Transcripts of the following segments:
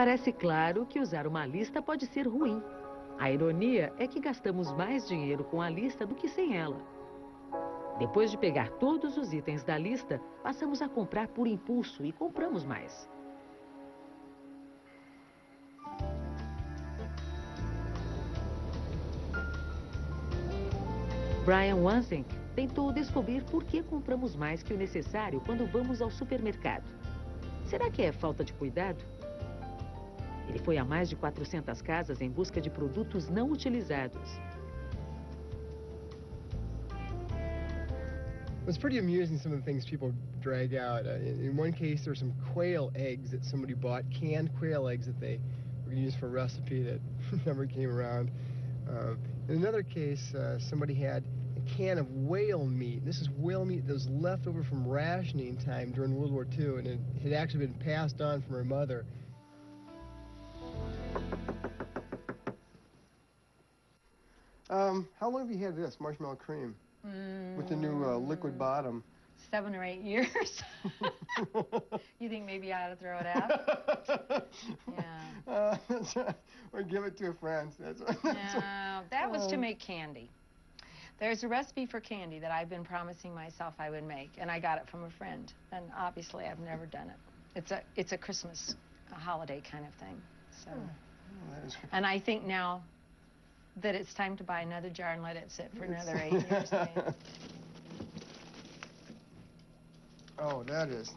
Parece claro que usar uma lista pode ser ruim. A ironia é que gastamos mais dinheiro com a lista do que sem ela. Depois de pegar todos os itens da lista, passamos a comprar por impulso e compramos mais. Brian Wansink tentou descobrir por que compramos mais que o necessário quando vamos ao supermercado. Será que é falta de cuidado? Ele foi a mais de 400 casas em busca de produtos não utilizados. It's pretty amusing, some of the things people drag out. In one case, there were some quail eggs that somebody bought, canned quail eggs that they were going to use for a recipe that never came around. In another case, somebody had a can of whale meat. This is whale meat that was left over from rationing time during World War II, and it had actually been passed on from her mother. How long have you had this, marshmallow cream? With the new liquid bottom? 7 or 8 years. You think maybe I ought to throw it out? Yeah. That's right. Or give it to a friend. No, that was to make candy. There's a recipe for candy that I've been promising myself I would make, and I got it from a friend. And obviously, I've never done it. It's a Christmas, a holiday kind of thing. So, and I think now that it's time to buy another jar and let it sit for another 8 years. Oh, that is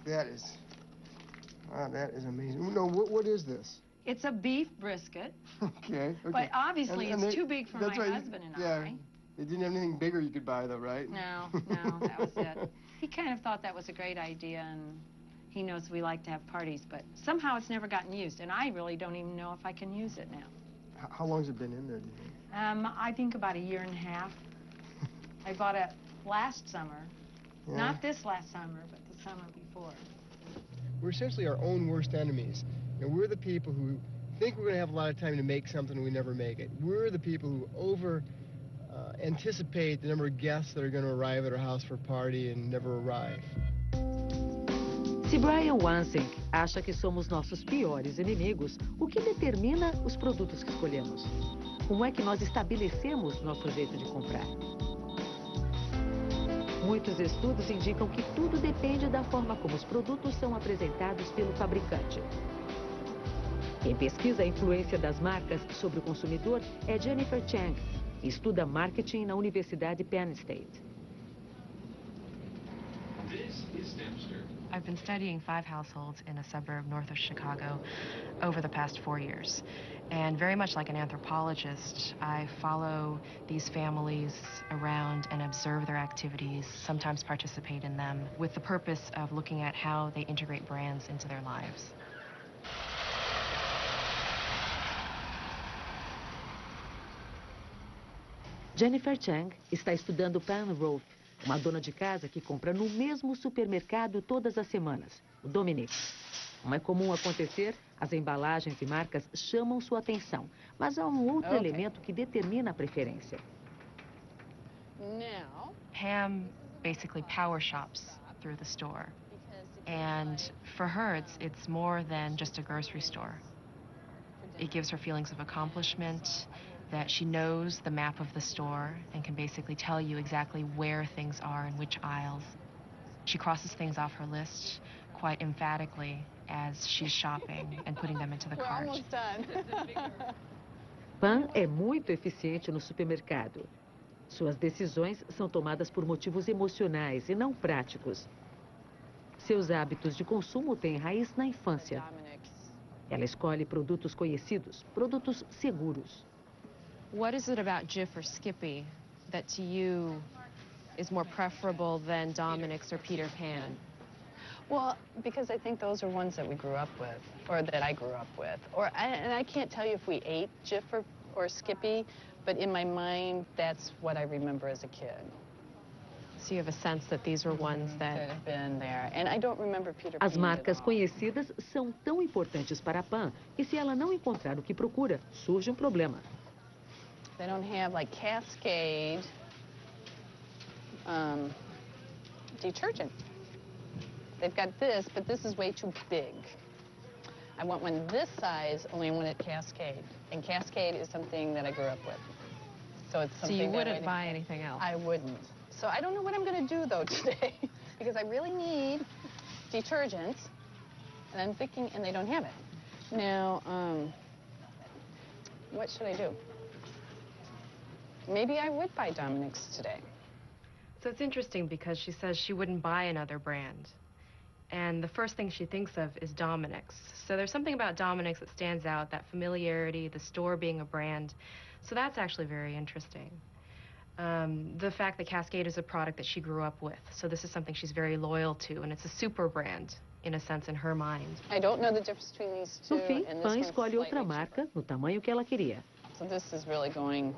amazing. No, what is this? It's a beef brisket. Okay. But obviously it's too big for my husband and I. They didn't have anything bigger you could buy, though, right? No, that was it. He kind of thought that was a great idea, and he knows we like to have parties, but somehow it's never gotten used, and I really don't even know if I can use it now. How long has it been in there, do you think? I think about 1.5 years. I bought it last summer. Yeah. Not this last summer, but the summer before. We're essentially our own worst enemies. You know, we're the people who think we're going to have a lot of time to make something and we never make it. We're the people who anticipate the number of guests that are going to arrive at our house for a party and never arrive. Se Brian Wansink acha que somos nossos piores inimigos, o que determina os produtos que escolhemos? Como é que nós estabelecemos nosso jeito de comprar? Muitos estudos indicam que tudo depende da forma como os produtos são apresentados pelo fabricante. Quem pesquisa a influência das marcas sobre o consumidor é Jennifer Chang, que estuda marketing na Universidade Penn State. I've been studying 5 households in a suburb north of Chicago over the past 4 years. And very much like an anthropologist, I follow these families around and observe their activities, sometimes participate in them, with the purpose of looking at how they integrate brands into their lives. Jennifer Chang está estudando Pam Rolfe, uma dona de casa que compra no mesmo supermercado todas as semanas, o Dominic. Como é comum acontecer, as embalagens e marcas chamam sua atenção, mas há um outro elemento que determina a preferência. Pam basically power shops through the store. And for her, it's more than just a grocery store. It gives her feelings of accomplishment, that she knows the map of the store and can basically tell you exactly where things are in which aisles. She crosses things off her list quite emphatically as she's shopping and putting them into the cart. We're almost done. Pam é muito eficiente no supermercado. Suas decisões são tomadas por motivos emocionais e não práticos. Seus hábitos de consumo têm raiz na infância. Ela escolhe produtos conhecidos, produtos seguros. What is it about Jif or Skippy that to you is more preferable than Dominic's or Peter Pan? Well, because I think those are ones that we grew up with, or that I grew up with. And I can't tell you if we ate Jif or Skippy, but in my mind, that's what I remember as a kid. So you have a sense that these were ones that have been there. And I don't remember Peter As Pan marcas at all. conhecidas são tão importantes para a Pam que se ela não encontrar o que procura, surge um problema. They don't have like Cascade detergent. They've got this, but this is way too big. I want one this size, only I want it Cascade. And Cascade is something that I grew up with. So it's something So you wouldn't buy anything else? I wouldn't. So I don't know what I'm going to do, though, today. Because I really need detergents. And I'm thinking, and they don't have it. Now, what should I do? Maybe I would buy Dominic's today. So it's interesting because she says she wouldn't buy another brand. And the first thing she thinks of is Dominic's. So there's something about Dominic's that stands out, that familiarity, the store being a brand. So that's actually very interesting. The fact that Cascade is a product that she grew up with. So this is something she's very loyal to, and it's a super brand, in a sense, in her mind. I don't know the difference between these two. No fim, and this Pan one's escolhe outra slightly marca cheaper. no tamanho que ela queria. So this is really going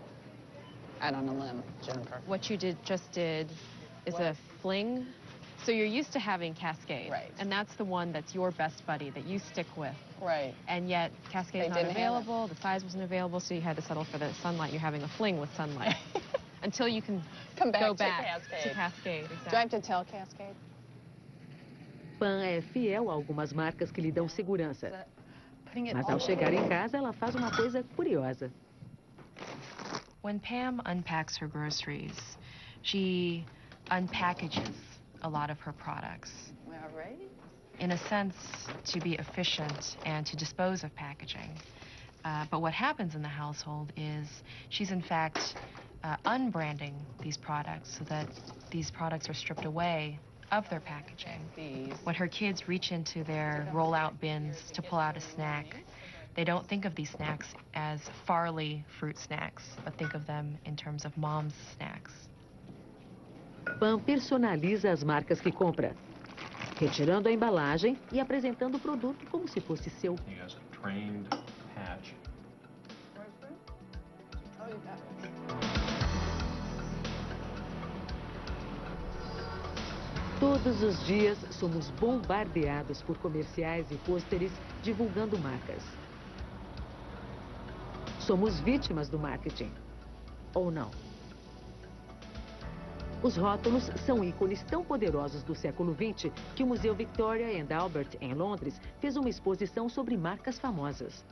out on a limb, Jennifer. What you just did is a fling. So you're used to having Cascade. Right. And that's the one that's your best buddy that you stick with. Right. And yet Cascade's not didn't have it. available, the size wasn't available, so you had to settle for the Sunlight. You're having a fling with Sunlight. Until you can go back to Cascade. Exactly. Do I have to tell Cascade? Pan é fiel a algumas marcas que lhe dão segurança. Putting it Mas all ao chegar em casa, ela faz uma coisa curiosa. When Pam unpacks her groceries, she unpackages a lot of her products. All right. In a sense, to be efficient and to dispose of packaging. But what happens in the household is she's in fact unbranding these products so that these products are stripped away of their packaging. When her kids reach into their roll-out bins to pull out a snack, they don't think of these snacks as Farley fruit snacks, but think of them in terms of mom's snacks. Pan personaliza as marcas que compra, retirando a embalagem e apresentando o produto como se fosse seu. He has a trained patch. Oh, you got it. Todos os dias somos bombardeados por comerciais e pôsteres divulgando marcas. Somos vítimas do marketing. Ou não? Os rótulos são ícones tão poderosos do século XX que o Museu Victoria and Albert, em Londres, fez uma exposição sobre marcas famosas.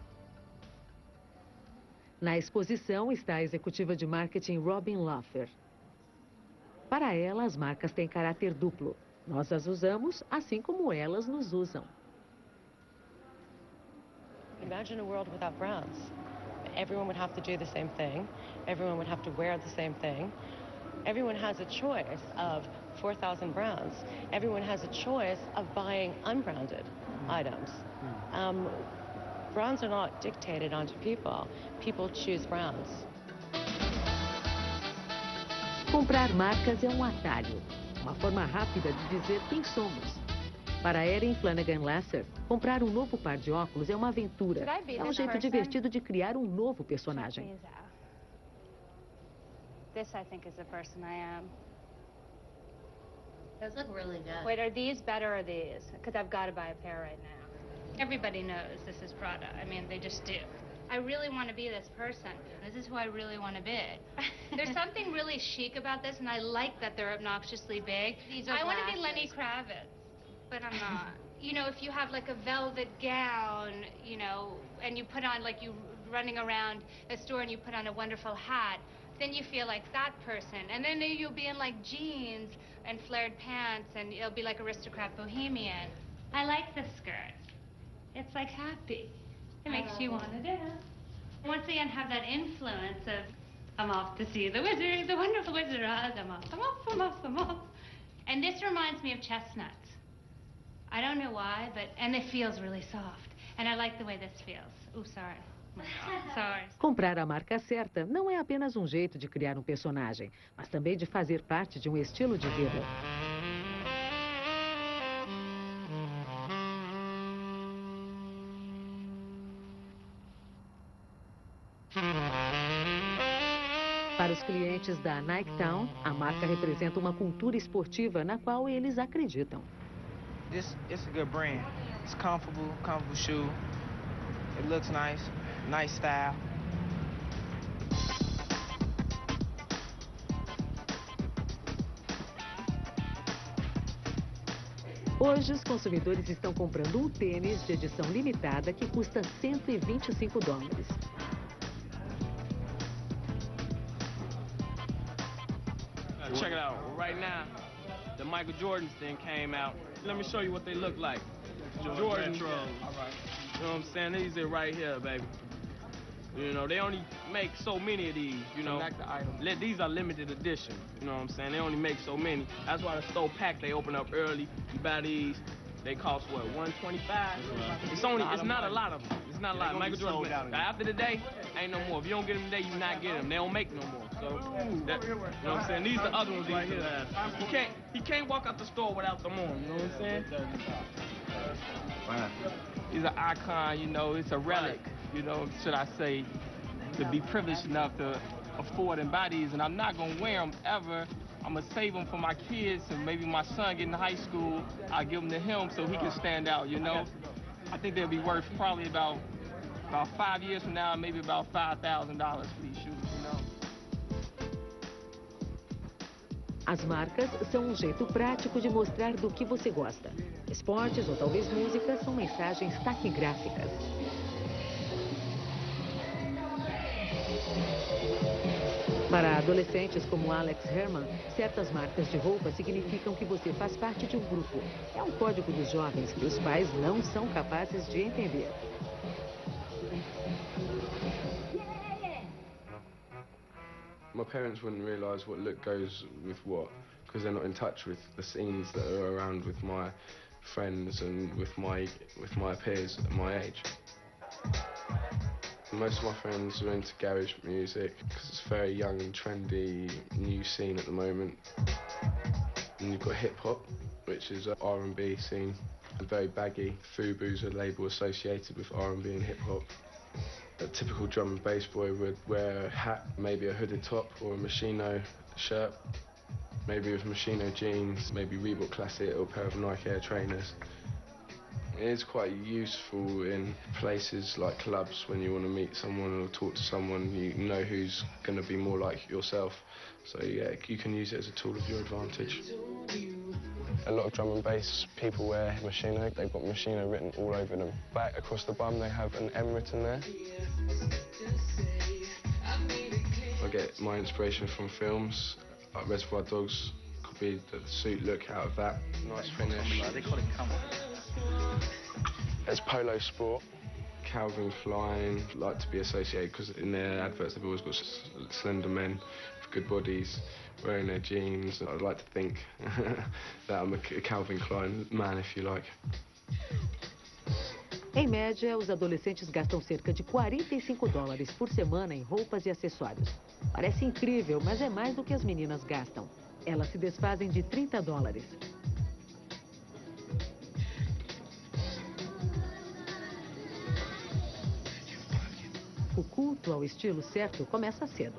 Na exposição está a executiva de marketing Robin Laffer. Para ela, as marcas têm caráter duplo. Nós as usamos assim como elas nos usam. Imagine a world without brands. Everyone would have to do the same thing. Everyone would have to wear the same thing. Everyone has a choice of 4,000 brands. Everyone has a choice of buying unbranded items. Brands are not dictated onto people. People choose brands. Comprar marcas é um atalho, uma forma rápida de dizer quem somos. Para Erin Flanagan Lasser, comprar um novo par de óculos é uma aventura. É um jeito divertido de criar um novo personagem. This, I think, is the person I am. Those look really good. Wait, are these better or these? Because I've got to buy a pair right now. Everybody knows this is Prada. I mean, they just do. I really want to be this person. This is who I really want to be. There's something really chic about this, and I like that they're obnoxiously big. I want to be Lenny Kravitz, but I'm not. You know, if you have like a velvet gown, you know, and you put on, like, you running around a store and you put on a wonderful hat, then you feel like that person. And then you'll be in like jeans and flared pants, and it'll be like aristocrat bohemian. I like this skirt. It's like happy. It makes you want to dance. Once again, have that influence of, I'm off to see the wizard, the wonderful Wizard of Oz. I'm off, I'm off, I'm off, I'm off. And this reminds me of chestnuts. I don't know why, but, and it feels really soft. And I like the way this feels. Ooh, sorry. Sorry. Comprar a marca certa não é apenas um jeito de criar um personagem, mas também de fazer parte de um estilo de vida. Para os clientes da Nike Town, a marca representa uma cultura esportiva na qual eles acreditam. It's a good brand. It's comfortable shoe. It looks nice style. Hoje, os consumidores estão comprando um tênis de edição limitada que custa $125. Check it out. Right now, the Michael Jordans thing came out. Let me show you what they look like. Jordans. All right. You know what I'm saying? These are right here, baby. You know, they only make so many of these, you know. Select the items. These are limited edition, you know what I'm saying? They only make so many. That's why the store packed, they open up early. You buy these, they cost what, $125? It's not a lot of them. It's not a lot. Michael Jordan, after the day, ain't no more. If you don't get them today, you not get them. They don't make no more. So, that, you know what I'm saying? These are the other ones right here. He can't walk out the store without them on, you know what I'm saying? He's an icon, you know, it's a relic, you know, should I say, to be privileged enough to afford and buy these. And I'm not going to wear them ever. I'm going to save them for my kids, and maybe my son getting to high school, I'll give them to him so he can stand out, you know. I think they'll be worth probably about 5 years from now, maybe about $5,000 for these shoes, you know. As marcas são um jeito prático de mostrar do que você gosta. Esportes ou talvez música são mensagens taquigráficas. Para adolescentes como Alex Herman, certas marcas de roupa significam que você faz parte de um grupo. É um código dos jovens que os pais não são capazes de entender. My parents wouldn't realise what look goes with what, because they're not in touch with the scenes that are around with my friends and with my peers at my age. Most of my friends are into garage music because it's a very young and trendy new scene at the moment. And you've got hip-hop, which is an R&B scene, and very baggy. FUBU's a label associated with R&B and hip-hop. A typical drum and bass boy would wear a hat, maybe a hooded top or a Moschino shirt, maybe with Moschino jeans, maybe Reebok Classic or a pair of Nike Air trainers. It is quite useful in places like clubs when you want to meet someone or talk to someone, you know who's going to be more like yourself. So yeah, you can use it as a tool of your advantage. A lot of drum and bass people wear Moschino. They've got Moschino written all over them. Back across the bum they have an M written there. I get my inspiration from films, like Reservoir Dogs, copied the suit look out of that. Nice finish. They call it comfort. It's Polo Sport. Calvin Klein like to be associated because in their adverts they've always got slender men with good bodies wearing their jeans. I'd like to think that I'm a Calvin Klein man, if you like. Em média, os adolescentes gastam cerca de $45 por semana em roupas e acessórios. Parece incrível, mas é mais do que as meninas gastam. Elas se desfazem de $30. O culto ao estilo certo começa cedo.